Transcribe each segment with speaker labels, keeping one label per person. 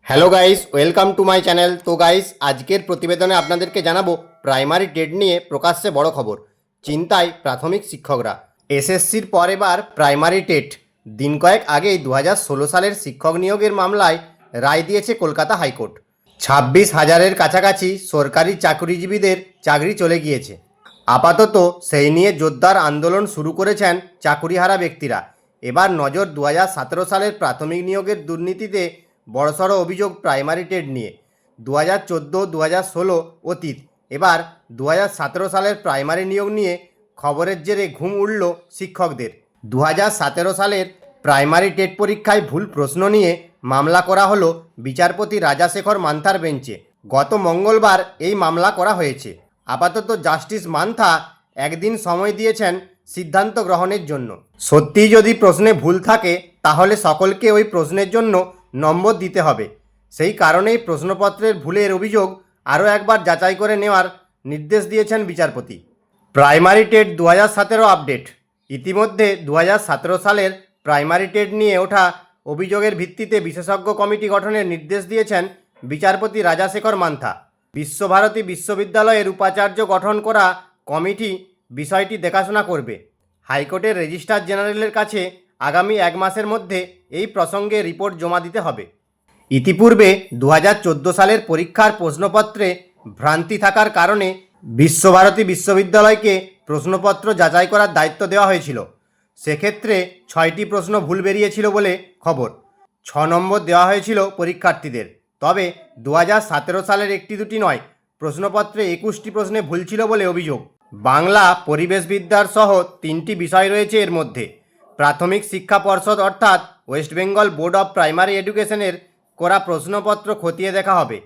Speaker 1: Hello guys, welcome to my channel. তো guys, আজকের প্রতিবেদনে আপনাদেরকে জানাবো প্রাইমারি টেট নিয়ে প্রকাশ্যে বড় খবর। চিন্তায় প্রাথমিক শিক্ষকরা। এসএসসির পর এবার প্রাইমারি টেট। দিন কয়েক আগেই 2016 সালের শিক্ষক নিয়োগের মামলায় রায় দিয়েছে কলকাতা হাইকোর্ট। 26,000-এর কাছাকাছি সরকারি চাকরিজীবীদের চাকরি চলে গিয়েছে। আপাতত সেই নিয়ে জোরদার আন্দোলন শুরু করেছেন চাকুরিহারা ব্যক্তিরা। এবার নজর 2017 সালের প্রাথমিক নিয়োগের দুর্নীতিতে বড়সড় অভিযোগ প্রাইমারি টেট নিয়ে। 2014, 2016 অতীত, এবার 2017 সালের প্রাইমারি নিয়োগ নিয়ে খবরের জেরে ঘুম উড়ল শিক্ষকদের। 2017 সালের প্রাইমারি টেট পরীক্ষায় ভুল প্রশ্ন নিয়ে মামলা করা হলো বিচারপতি রাজাশেখর মান্থার বেঞ্চে। গত মঙ্গলবার এই মামলা করা হয়েছে। আপাতত জাস্টিস মান্থা একদিন সময় দিয়েছেন সিদ্ধান্ত গ্রহণের জন্য। সত্যিই যদি প্রশ্নে ভুল থাকে তাহলে সকলকে ওই প্রশ্নের জন্য নম্বর দিতে হবে। সেই কারণেই প্রশ্নপত্রের ভুলের অভিযোগ আরও একবার যাচাই করে নেওয়ার নির্দেশ দিয়েছেন বিচারপতি। Primary TET 2017 update. ইতিমধ্যে 2017 সালের প্রাইমারি টেট নিয়ে ওঠা অভিযোগের ভিত্তিতে বিশেষজ্ঞ কমিটি গঠনের নির্দেশ দিয়েছেন বিচারপতি রাজাশেখর মান্থা। বিশ্বভারতী বিশ্ববিদ্যালয়ের উপাচার্য গঠন করা কমিটি বিষয়টি দেখাশোনা করবে। হাইকোর্টের রেজিস্ট্রার জেনারেলের কাছে আগামী 1 মাসের মধ্যে এই প্রসঙ্গে রিপোর্ট জমা দিতে হবে। ইতিপূর্বে 2014 সালের পরীক্ষার প্রশ্নপত্রে ভ্রান্তি থাকার কারণে বিশ্বভারতী বিশ্ববিদ্যালয়কে প্রশ্নপত্র যাচাই করার দায়িত্ব দেওয়া হয়েছিল। সেক্ষেত্রে 6টি প্রশ্ন ভুল বেরিয়েছিল বলে খবর। 6 নম্বর দেওয়া হয়েছিল পরীক্ষার্থীদের। তবে 2017 সালের 1-2টি নয়, প্রশ্নপত্রে 21টি প্রশ্নে ভুল ছিল বলে অভিযোগ। বাংলা, পরিবেশবিদ্যার সহ 3টি বিষয় রয়েছে এর মধ্যে। প্রাথমিক শিক্ষা পর্ষদ অর্থাৎ West Bengal board of primary এডুকেশনের করা প্রশ্নপত্র খতিয়ে দেখা হবে।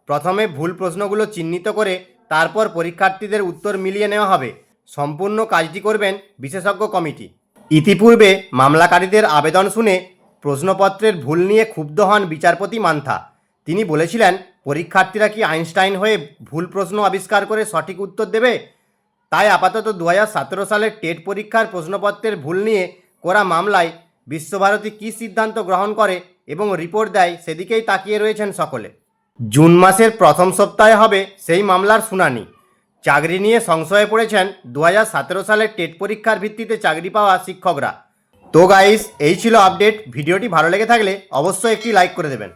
Speaker 1: প্রথমে ভুল প্রশ্নগুলো চিহ্নিত করে তারপর পরীক্ষার্থীদের উত্তর মিলিয়ে নেওয়া হবে। সম্পূর্ণ কাজটি করবেন বিশেষজ্ঞ কমিটি। ইতিপূর্বে মামলাকারীদের আবেদন শুনে প্রশ্নপত্রের ভুল নিয়ে ক্ষুব্ধ হন বিচারপতি মান্থা। তিনি বলেছিলেন, পরীক্ষার্থীরা কি আইনস্টাইন হয়ে ভুল প্রশ্ন আবিষ্কার করে সঠিক উত্তর দেবে? তাই আপাতত 2017 সালের টেট পরীক্ষার প্রশ্নপত্রের ভুল নিয়ে করা মামলায় বিশ্বভারতী কী সিদ্ধান্ত গ্রহণ করে এবং রিপোর্ট দেয় সেদিকেই তাকিয়ে রয়েছেন সকলে। জুন মাসের প্রথম সপ্তাহে হবে সেই মামলার শুনানি। চাকরি নিয়ে সংশয়ে পড়েছেন 2017 সালের টেট পরীক্ষার ভিত্তিতে চাকরি পাওয়া শিক্ষকরা। তো গাইস, এই ছিল আপডেট। ভিডিওটি ভালো লেগে থাকলে অবশ্যই একটি লাইক করে দেবেন।